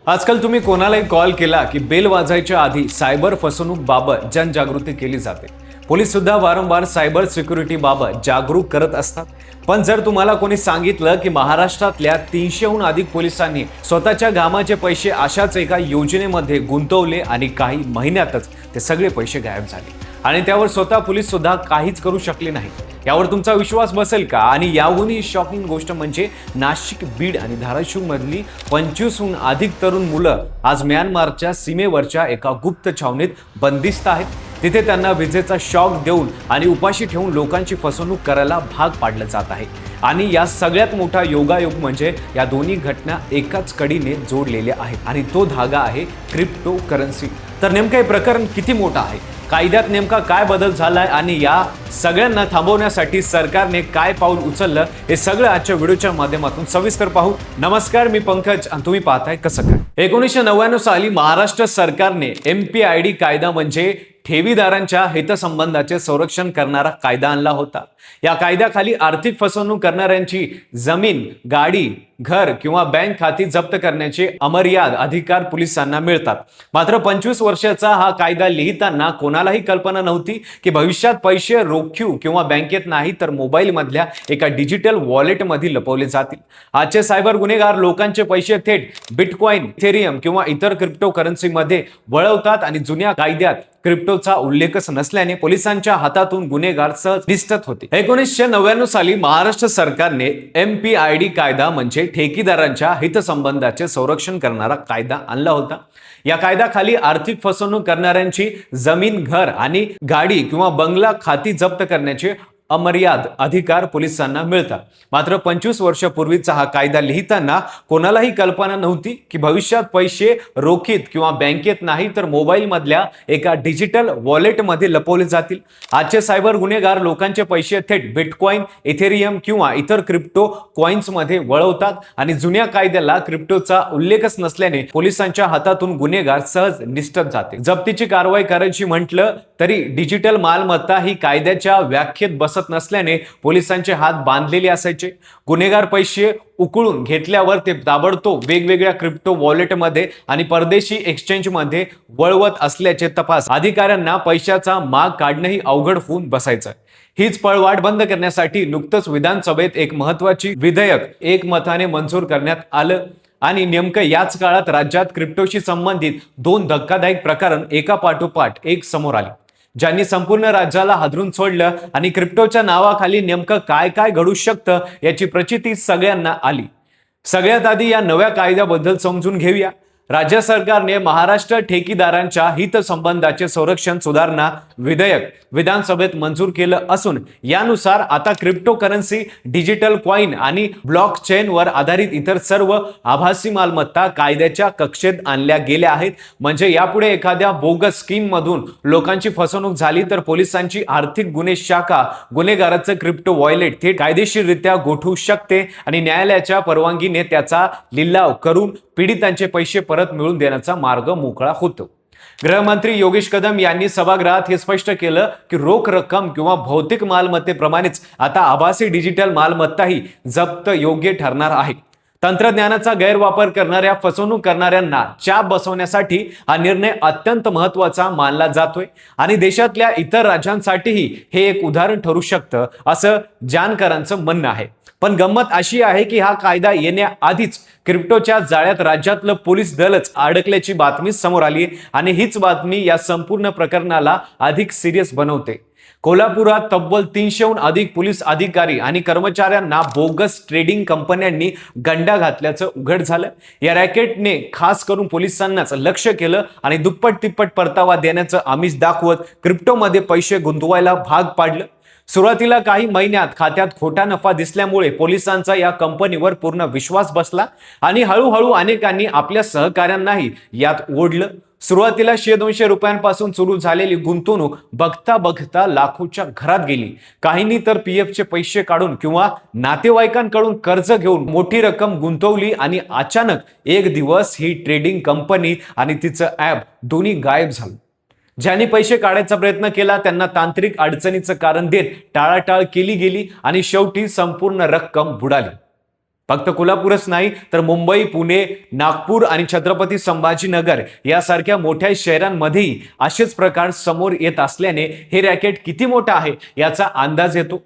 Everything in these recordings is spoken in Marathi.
आजकाल तुम्ही कोणालाही कॉल केला की बेल वाजायच्या आधी सायबर फसवणूक बाबत जनजागृती केली जाते। पोलीस सुद्धा वारंवार सायबर सिक्युरिटी बाबत जागरूक करत असतात। पण जर तुम्हाला कोणी सांगितलं की महाराष्ट्रातल्या 300हून अधिक पोलिसांनी स्वतःच्या घामाचे पैसे अशाच एका योजनेमध्ये गुंतवले आणि काही महिन्यातच ते सगळे पैसे गायब झाले आणि त्यावर स्वतः पोलीस सुद्धा काहीच करू शकले नाही, यावर तुमचा विश्वास बसेल का? आणि याहूनही शॉकिंग गोष्ट म्हणजे नाशिक, बीड आणि धाराशिव मधली 25हून अधिक तरुण मुलं आज म्यानमारच्या सीमेवरच्या एका गुप्त छावणीत बंदिस्त आहेत। तिथे त्यांना विजेचा शॉक देऊन आणि उपाशी ठेवून लोकांची फसवणूक करायला भाग पाडलं जात आहे। आणि या सगळ्यात मोठा योगायोग म्हणजे या दोन्ही घटना एकाच कडीने जोडलेल्या आहेत आणि तो धागा आहे क्रिप्टो करन्सी। तर नेमकं हे प्रकरण किती मोठं आहे, कायद्यात नेमका काय बदल झालाय आणि या सगळ्यांना थांबवण्यासाठी सरकारने काय पाऊल उचललं, हे सगळं आजच्या व्हिडिओच्या माध्यमातून सविस्तर पाहू। नमस्कार, मी पंकज आणि तुम्ही पाहताय कसं काय। 1999 साली महाराष्ट्र सरकारने MPID कायदा म्हणजे ठेवीदारांच्या हितसंबंधाचे संरक्षण करणारा कायदा आणला होता। या कायद्याखाली आर्थिक फसवणूक करणाऱ्यांची जमीन, गाडी, घर किंवा बँक खाती जप्त करण्याचे अमर्याद अधिकार पोलिसांना मिळतात। मात्र 25 वर्षाचा हा कायदा लिहिताना कोणालाही कल्पना नव्हती की भविष्यात पैसे रोखीव किंवा बँकेत नाही तर मोबाईल मधल्या एका डिजिटल वॉलेटमध्ये लपवले जातील। आजचे सायबर गुन्हेगार लोकांचे पैसे थेट बिटकॉइन, इथेरियम किंवा इतर क्रिप्टो करन्सीमध्ये वळवतात आणि जुन्या कायद्यात क्रिप्टोचा उल्लेखच नसल्याने पोलिसांच्या हातातून गुन्हेगार सहज निष्ठत होते। 1999 साली महाराष्ट्र सरकारने MPID कायदा म्हणजे ठेकीदारांच्या हितसंबंधाचे संरक्षण करणारा कायदा आणला होता। या कायद्याखाली आर्थिक फसवणूक करणाऱ्यांची जमीन, घर आणि गाडी किंवा बंगला खाती जप्त करण्याचे अमर्याद अधिकार पोलिसांना मिळतात। मात्र 25 वर्षापूर्वीचा हा कायदा लिहिताना कोणालाही कल्पना नव्हती की भविष्यात पैसे रोखीत किंवा बँकेत नाही तर मोबाईल मधल्या एका डिजिटल वॉलेटमध्ये लपवले जातील। आजचे सायबर गुन्हेगार लोकांचे पैसे थेट बिटकॉइन, इथेरियम किंवा इतर क्रिप्टो कॉइन्समध्ये वळवतात आणि जुन्या कायद्याला क्रिप्टोचा उल्लेखच नसल्याने पोलिसांच्या हातातून गुन्हेगार सहज निष्ठत जाते। जप्तीची कारवाई करायची म्हटलं तरी डिजिटल मालमत्ता ही कायद्याच्या व्याख्येत बसत नसल्याने पोलिसांचे हात बांधलेले असायचे। गुन्हेगार पैसे उकळून घेतल्यावर ते ताबडतोब वेगवेगळ्या क्रिप्टो वॉलेटमध्ये आणि परदेशी एक्सचेंजमध्ये वळवत असल्याचे तपास अधिकाऱ्यांना पैशाचा माग काढणंही अवघड होऊन बसायचं। हीच पळवाट बंद करण्यासाठी नुकतंच विधानसभेत एक महत्त्वाची विधेयक एकमताने मंजूर करण्यात आलं आणि नेमकं याच काळात राज्यात क्रिप्टोशी संबंधित 2 धक्कादायक प्रकरण एका पाठोपाठ एक समोर आले, ज्यांनी संपूर्ण राज्याला हादरून सोडलं आणि क्रिप्टोच्या नावाखाली नेमकं काय काय घडू शकतं याची प्रचिती सगळ्यांना आली। सगळ्यात आधी या नव्या कायद्याबद्दल समजून घेऊया। राज्य सरकारने महाराष्ट्र ठेकीदारांच्या हितसंबंधाचे संरक्षण सुधारणा विधेयक विधानसभेत मंजूर केलं असून यानुसार आता क्रिप्टो करन्सी, डिजिटल कॉइन आणि ब्लॉकचेनवर आधारित इतर सर्व आभासी मालमत्ता कायद्याच्या कक्षेत आणल्या गेल्या आहेत। म्हणजे यापुढे एखाद्या बोगस स्कीम मधून लोकांची फसवणूक झाली तर पोलिसांची आर्थिक गुन्हे शाखा गुन्हेगाराचं क्रिप्टो वॉलेट थेट कायदेशीररित्या गोठवू शकते आणि न्यायालयाच्या परवानगीने त्याचा लिलाव करून पीडितांचे पैसे परत मिळवून देण्याचा मार्ग मोकळा होतो। गृहमंत्री योगेश कदम यांनी सभागृहात हे स्पष्ट केलं की रोख रक्कम किंवा भौतिक मालमत्तेप्रमाणेच आता आभासी डिजिटल मालमत्ताही जप्त योग्य ठरणार आहे। तंत्रज्ञानाचा गैरवापर करणाऱ्या, फसवणूक करणाऱ्यांना चाप बसवण्यासाठी हा निर्णय अत्यंत महत्त्वाचा मानला जातोय आणि देशातल्या इतर राज्यांसाठीही हे एक उदाहरण ठरू शकतं असं जाणकारांचं म्हणणं आहे। पण गंमत अशी आहे की हा कायदा येण्याआधीच क्रिप्टोच्या जाळ्यात राज्यातलं पोलीस दलच अडकल्याची बातमी समोर आली आणि हीच बातमी या संपूर्ण प्रकरणाला अधिक सिरियस बनवते। कोल्हापुरात तब्बल 300हून अधिक पोलीस अधिकारी आणि कर्मचाऱ्यांना बोगस ट्रेडिंग कंपन्यांनी गंडा घातल्याचं उघड झालं। या रॅकेटने खास करून पोलिसांनाच लक्ष केलं आणि दुप्पट तिप्पट परतावा देण्याचं आमिष दाखवत क्रिप्टोमध्ये पैसे गुंतवायला भाग पाडलं। सुरुवातीला काही महिन्यात खात्यात खोटा नफा दिसल्यामुळे पोलिसांचा या कंपनीवर पूर्ण विश्वास बसला आणि हळूहळू अनेकांनी आपल्या सहकाऱ्यांनाही यात ओढलं। सुरुवातीला 100-200 रुपयांपासून सुरू झालेली गुंतवणूक बघता बघता लाखोच्या घरात गेली। काहींनी तर PFचे पैसे काढून किंवा नातेवाईकांकडून कर्ज घेऊन मोठी रक्कम गुंतवली आणि अचानक एक दिवस ही ट्रेडिंग कंपनी आणि तिचं ॲप दोन्ही गायब झालं। ज्यांनी पैसे काढायचा प्रयत्न केला त्यांना तांत्रिक अडचणीचं कारण देत टाळाटाळ केली गेली आणि शेवटी संपूर्ण रक्कम बुडाली। फक्त कोल्हापूरच नाही तर मुंबई, पुणे, नागपूर आणि छत्रपती संभाजीनगर यासारख्या मोठ्या शहरांमध्येही असेच प्रकार समोर येत असल्याने हे रॅकेट किती मोठं आहे याचा अंदाज येतो.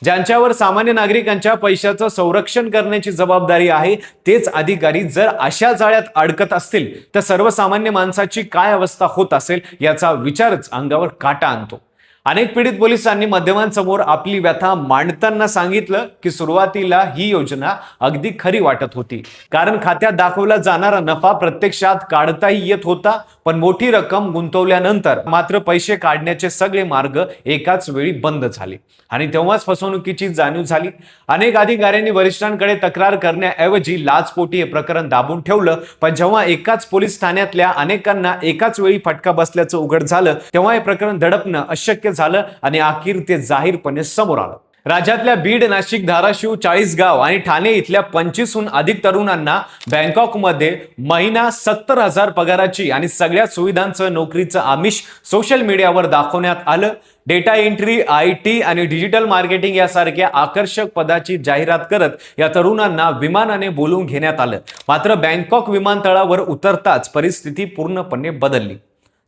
ज्यांच्यावर सामान्य नागरिकांच्या पैशाचं संरक्षण करण्याची जबाबदारी आहे तेच अधिकारी जर अशा जाळ्यात अडकत असतील तर सर्वसामान्य माणसाची काय अवस्था होत असेल याचा विचारच अंगावर काटा आणतो. अनेक पीडित पोलिसांनी माध्यमांसमोर आपली व्यथा मांडताना सांगितलं की सुरुवातीला ही योजना अगदी खरी वाटत होती, कारण खात्यात दाखवला जाणारा नफा प्रत्यक्षात काढताही येत होता, पण मोठी रक्कम गुंतवल्यानंतर मात्र पैसे काढण्याचे सगळे मार्ग एकाच वेळी बंद झाले आणि तेव्हाच फसवणुकीची जाणीव झाली. अनेक अधिकाऱ्यांनी वरिष्ठांकडे तक्रार करण्याऐवजी लाचपोटी हे प्रकरण दाबून ठेवलं, पण जेव्हा एकाच पोलीस ठाण्यातल्या अनेकांना एकाच वेळी फटका बसल्याचं उघड झालं तेव्हा हे प्रकरण दडपणं अशक्य झालं आणि अखेर ते जाहीरपणे समोर आलं. राज्यातल्या बीड, नाशिक, धाराशिव, चाळीसगाव आणि ठाणे इथल्या 25हून अधिक तरुणांना बँकॉकमध्ये महिना 70,000 पगाराची आणि सगळ्या सुविधांचं नोकरीचं आमिष सोशल मीडियावर दाखवण्यात आलं. डेटा एंट्री, IT आणि डिजिटल मार्केटिंग यासारख्या आकर्षक पदाची जाहिरात करत या तरुणांना विमानाने बोलवून घेण्यात आलं. मात्र बँकॉक विमानतळावर उतरताच परिस्थिती पूर्णपणे बदलली.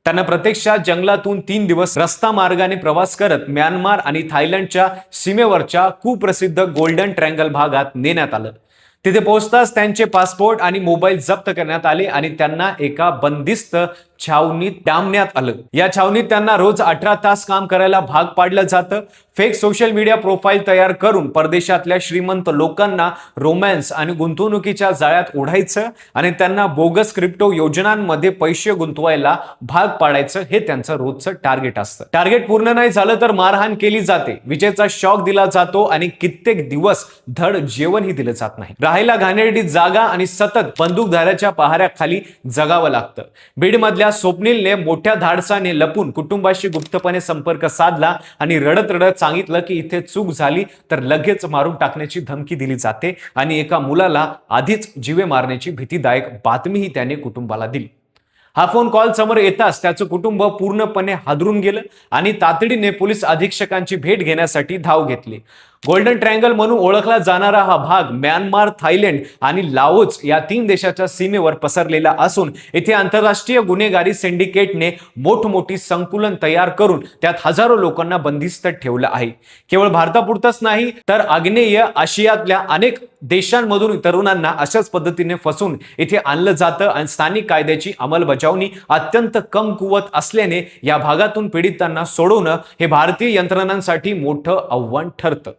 त्यांना प्रत्यक्षात जंगलातून 3 दिवस रस्ता मार्गाने प्रवास करत म्यानमार आणि थायलंडच्या सीमेवरच्या कुप्रसिद्ध गोल्डन ट्रँगल भागात नेण्यात आलं. तिथे पोहोचताच त्यांचे पासपोर्ट आणि मोबाईल जप्त करण्यात आले आणि त्यांना एका बंदिस्त छावणीत डांबण्यात आलं. या छावणीत त्यांना रोज 18 तास काम करायला भाग पाडलं जातं. फेक सोशल मीडिया प्रोफाईल तयार करून परदेशातल्या श्रीमंत लोकांना रोमॅन्स आणि गुंतवणुकीच्या जाळ्यात ओढायचं आणि त्यांना बोगस क्रिप्टो योजनांमध्ये पैसे गुंतवायला भाग पाडायचं हे त्यांचं रोजचं टार्गेट असतं. टार्गेट पूर्ण नाही झालं तर मारहाण केली जाते, विजेचा शॉक दिला जातो आणि कित्येक दिवस धड जेवणही दिलं जात नाही. राहायला घाणेरडी जागा आणि सतत बंदूकधाऱ्याच्या पहाऱ्याखाली जगावं लागतं. बीडमधल्या स्वप्नीलने मोठ्या धाडसाने लपून कुटुंबाशी गुप्तपणे संपर्क साधला आणि रडत रडत सांगितलं की इथे चूक झाली तर लगेच मारून टाकण्याची धमकी दिली जाते आणि एका मुलाला आधीच जीवे मारण्याची भीतीदायक बातमीही त्याने कुटुंबाला दिली. हा फोन कॉल समोर येताच त्याचं कुटुंब पूर्णपणे हादरून गेलं आणि तातडीने पोलीस अधीक्षकांची भेट घेण्यासाठी धाव घेतली. गोल्डन ट्रँगल म्हणून ओळखला जाणारा हा भाग म्यानमार, थायलंड आणि लाओस या 3 देशाच्या सीमेवर पसरलेला असून येथे आंतरराष्ट्रीय गुन्हेगारी सिंडिकेटने मोठमोठी संकुलन तयार करून त्यात हजारो लोकांना बंदिस्त ठेवलं आहे. केवळ भारतापुरतच नाही तर आग्नेय आशियातल्या अनेक देशांमधून तरुणांना अशाच पद्धतीने फसवून इथे आणलं जातं आणि स्थानिक कायद्याची अंमलबजावणी अत्यंत कमकुवत असल्याने या भागातून पीडितांना सोडवणं हे भारतीय यंत्रणांसाठी मोठं आव्हान ठरतं.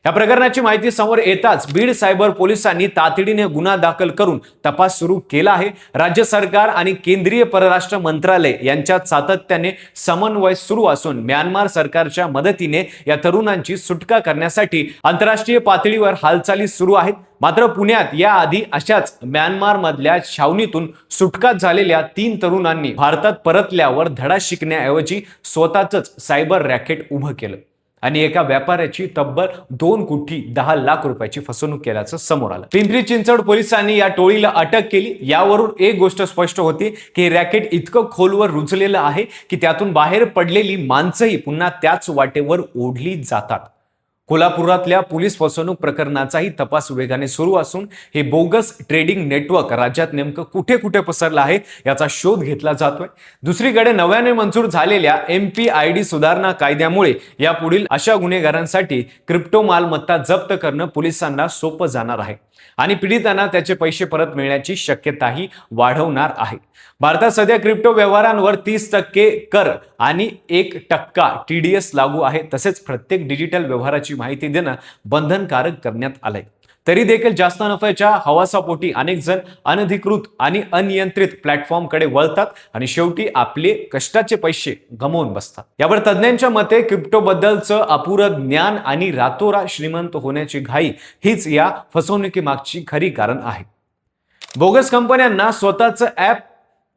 या प्रकरणाची माहिती समोर येताच बीड सायबर पोलिसांनी तातडीने गुन्हा दाखल करून तपास सुरू केला आहे. राज्य सरकार आणि केंद्रीय परराष्ट्र मंत्रालय यांच्यात सातत्याने समन्वय सुरू असून म्यानमार सरकारच्या मदतीने या तरुणांची सुटका करण्यासाठी आंतरराष्ट्रीय पातळीवर हालचाली सुरू आहेत. मात्र पुण्यात याआधी अशाच म्यानमार मधल्या छावणीतून सुटका झालेल्या 3 तरुणांनी भारतात परतल्यावर धडा शिकण्याऐवजी स्वतःच सायबर रॅकेट उभं केलं आणि एका व्यापाऱ्याची तब्बल 2 कोटी 10 लाख रुपयाची फसवणूक केल्याचं समोर आलं. पिंपरी चिंचवड पोलिसांनी या टोळीला अटक केली. यावरून एक गोष्ट स्पष्ट होती की रॅकेट इतकं खोलवर रुजलेलं आहे की त्यातून बाहेर पडलेली माणसंही पुन्हा त्याच वाटेवर ओढली जातात. कोल्हापुरातल्या पोलीस फसवणूक प्रकरणाचाही तपास वेगाने सुरू असून हे बोगस ट्रेडिंग नेटवर्क राज्यात नेमकं कुठे कुठे पसरलं आहे याचा शोध घेतला जातोय. दुसरीकडे नव्याने मंजूर झालेल्या MPID सुधारणा कायद्यामुळे यापुढील अशा गुन्हेगारांसाठी क्रिप्टो मालमत्ता जप्त करणं पोलिसांना सोपं जाणार आहे आणि पीडितांना त्याचे पैसे परत मिळण्याची शक्यताही वाढवणार आहे. भारतात सध्या क्रिप्टो व्यवहारांवर 30% कर आणि 1% TDS लागू आहे. तसेच प्रत्येक डिजिटल व्यवहाराची माहिती देणं बंधनकारक करण्यात आलंय. तरी देखील जास्त नफ्याच्या हवासापोटी अनेक जण अनधिकृत आणि अनियंत्रित प्लॅटफॉर्मकडे वळतात आणि शेवटी आपले कष्टाचे पैसे गमावून बसतात. यावर तज्ज्ञांच्या मते क्रिप्टो बद्दलचं अपुरं ज्ञान आणि रातोरात श्रीमंत होण्याची घाई हीच या फसवणुकीमागची खरी कारण आहे. बोगस कंपन्यांना स्वतःचं ॲप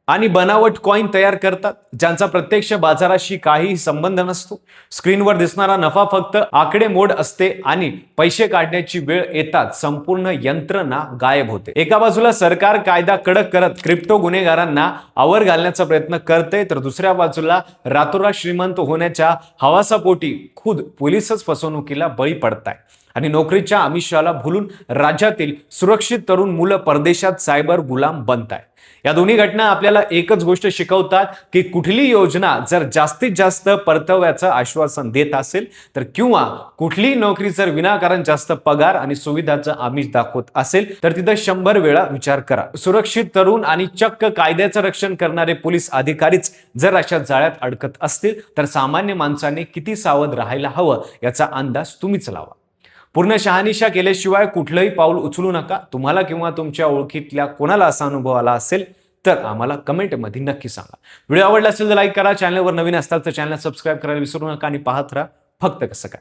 आणि बनावट कॉइन तयार करतात ज्यांचा प्रत्यक्ष बाजाराशी काहीही संबंध नसतो. स्क्रीनवर दिसणारा नफा फक्त आकडेमोड असते आणि पैसे काढण्याची वेळ येताच संपूर्ण यंत्रणा गायब होते. एका बाजूला सरकार कायदा कडक करत क्रिप्टो गुन्हेगारांना आवर घालण्याचा प्रयत्न करते तर दुसऱ्या बाजूला रातोरात श्रीमंत होण्याच्या हवासापोटी खुद पोलीसच फसवणुकीला बळी पडताय. आणि नोकरीच्या आमिषाला भुलून राज्यातील सुरक्षित तरुण मुलं परदेशात सायबर गुलाम बनतायत. या दोन्ही घटना आपल्याला एकच गोष्ट शिकवतात की कुठली योजना जर जास्तीत जास्त परताव्याचं आश्वासन देत असेल तर किंवा कुठली नोकरी जर विनाकारण जास्त पगार आणि सुविधाचं आमिष दाखवत असेल तर तिथं 100 वेळा विचार करा. सुरक्षित तरुण आणि चक्क कायद्याचं रक्षण करणारे पोलीस अधिकारीच जर अशा जाळ्यात अडकत असतील तर सामान्य माणसाने किती सावध राहायला हवं याचा अंदाज तुम्हीच लावा. पूर्ण शहानिशा केल्याशिवाय कुठलंही पाऊल उचलू नका. तुम्हाला किंवा तुमच्या ओळखीतल्या कोणाला असा अनुभव आला असेल तर आम्हाला कमेंटमध्ये नक्की सांगा. व्हिडिओ आवडला असेल तर लाईक करा. चॅनलवर नवीन असताल तर चॅनल सबस्क्राईब करायला विसरू नका आणि पाहत राहा फक्त कसं काय.